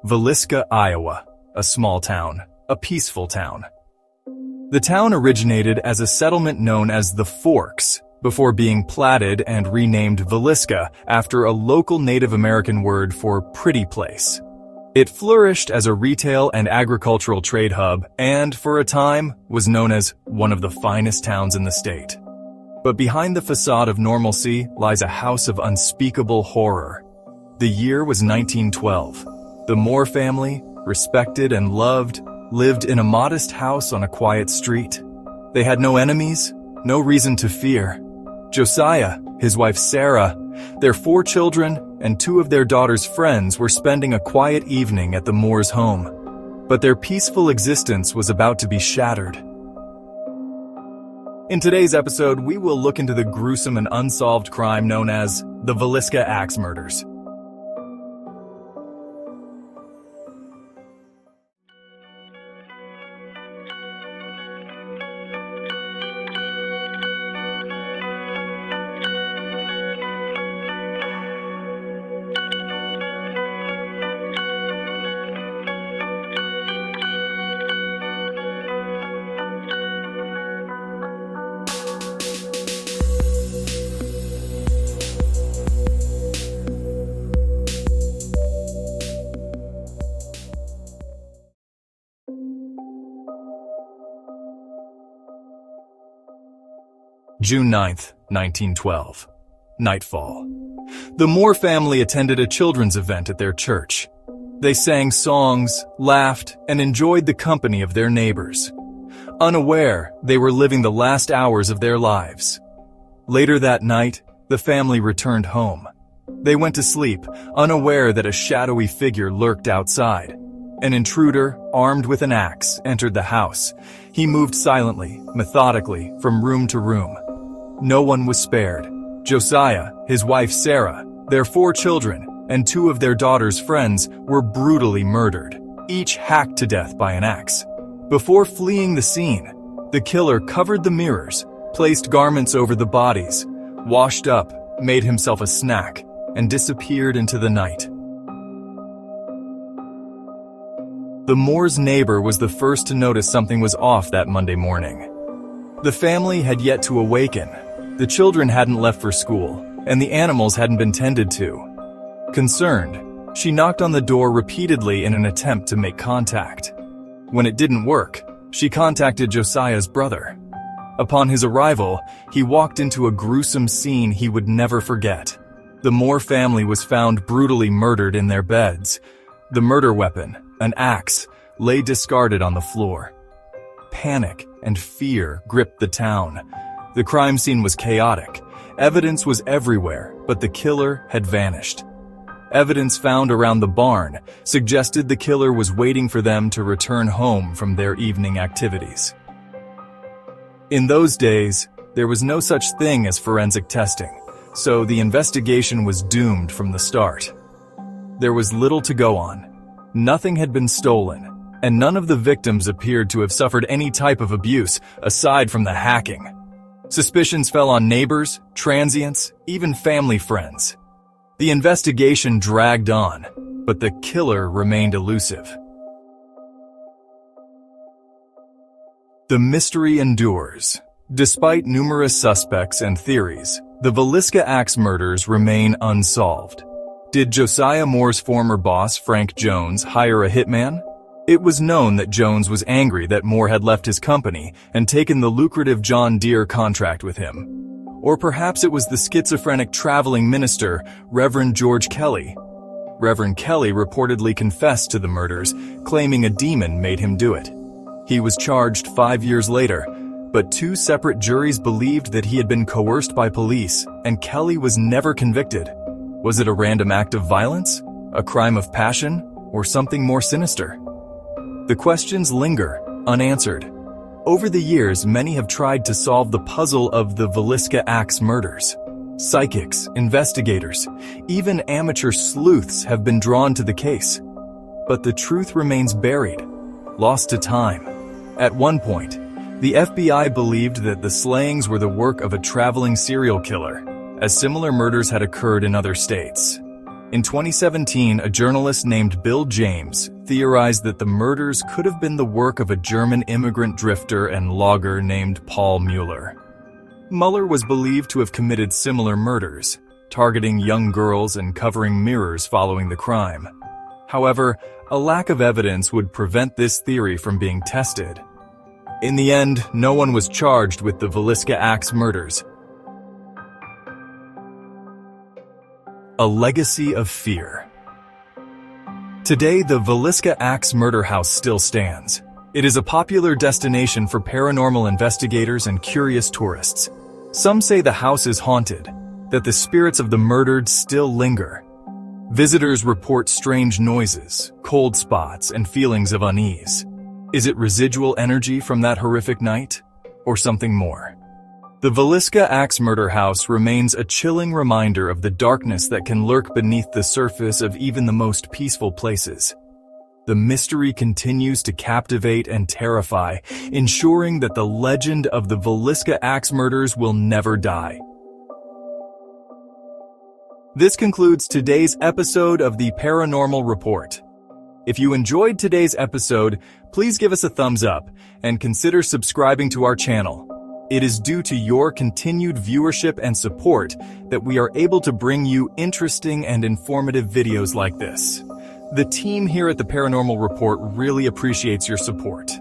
Villisca, Iowa, a small town, a peaceful town. The town originated as a settlement known as the Forks, before being platted and renamed Villisca after a local Native American word for pretty place. It flourished as a retail and agricultural trade hub and, for a time, was known as one of the finest towns in the state. But behind the facade of normalcy lies a house of unspeakable horror. The year was 1912. The Moore family, respected and loved, lived in a modest house on a quiet street. They had no enemies, no reason to fear. Josiah, his wife Sarah, their 4 children, and 2 of their daughter's friends were spending a quiet evening at the Moores' home. But their peaceful existence was about to be shattered. In today's episode, we will look into the gruesome and unsolved crime known as the Villisca Axe Murders. June 9th, 1912. Nightfall. The Moore family attended a children's event at their church. They sang songs, laughed, and enjoyed the company of their neighbors. Unaware, they were living the last hours of their lives. Later that night, the family returned home. They went to sleep, unaware that a shadowy figure lurked outside. An intruder, armed with an axe, entered the house. He moved silently, methodically, from room to room. No one was spared. Josiah, his wife Sarah, their 4 children, and 2 of their daughter's friends were brutally murdered, each hacked to death by an axe. Before fleeing the scene, the killer covered the mirrors, placed garments over the bodies, washed up, made himself a snack, and disappeared into the night. The Moore's neighbor was the first to notice something was off that Monday morning. The family had yet to awaken. The children hadn't left for school, and the animals hadn't been tended to. Concerned, she knocked on the door repeatedly in an attempt to make contact. When it didn't work, she contacted Josiah's brother. Upon his arrival, he walked into a gruesome scene he would never forget. The Moore family was found brutally murdered in their beds. The murder weapon, an axe, lay discarded on the floor. Panic and fear gripped the town. The crime scene was chaotic. Evidence was everywhere, but the killer had vanished. Evidence found around the barn suggested the killer was waiting for them to return home from their evening activities. In those days, there was no such thing as forensic testing, so the investigation was doomed from the start. There was little to go on. Nothing had been stolen, and none of the victims appeared to have suffered any type of abuse aside from the hacking. Suspicions fell on neighbors, transients, even family friends. The investigation dragged on, but the killer remained elusive. The mystery endures. Despite numerous suspects and theories, the Villisca Axe murders remain unsolved. Did Josiah Moore's former boss, Frank Jones, hire a hitman? It was known that Jones was angry that Moore had left his company and taken the lucrative John Deere contract with him. Or perhaps it was the schizophrenic traveling minister, Reverend George Kelly. Reverend Kelly reportedly confessed to the murders, claiming a demon made him do it. He was charged 5 years later, but 2 separate juries believed that he had been coerced by police, and Kelly was never convicted. Was it a random act of violence, a crime of passion, or something more sinister? The questions linger, unanswered. Over the years, many have tried to solve the puzzle of the Villisca Axe murders. Psychics, investigators, even amateur sleuths have been drawn to the case. But the truth remains buried, lost to time. At one point, the FBI believed that the slayings were the work of a traveling serial killer, as similar murders had occurred in other states. In 2017, a journalist named Bill James theorized that the murders could have been the work of a German immigrant drifter and logger named Paul Mueller. Mueller was believed to have committed similar murders, targeting young girls and covering mirrors following the crime. However, a lack of evidence would prevent this theory from being tested. In the end, no one was charged with the Villisca axe murders. A legacy of fear. Today, the Villisca axe murder house still stands. It is a popular destination for paranormal investigators and curious tourists. Some say the house is haunted, that the spirits of the murdered still linger. Visitors report strange noises, cold spots, and feelings of unease. Is it residual energy from that horrific night, or something more? The Villisca axe murder house remains a chilling reminder of the darkness that can lurk beneath the surface of even the most peaceful places. The mystery continues to captivate and terrify, ensuring that the legend of the Villisca axe murders will never die. This concludes today's episode of the Paranormal Report. If you enjoyed today's episode, please give us a thumbs up and consider subscribing to our channel. It is due to your continued viewership and support that we are able to bring you interesting and informative videos like this. The team here at the Paranormal Report really appreciates your support.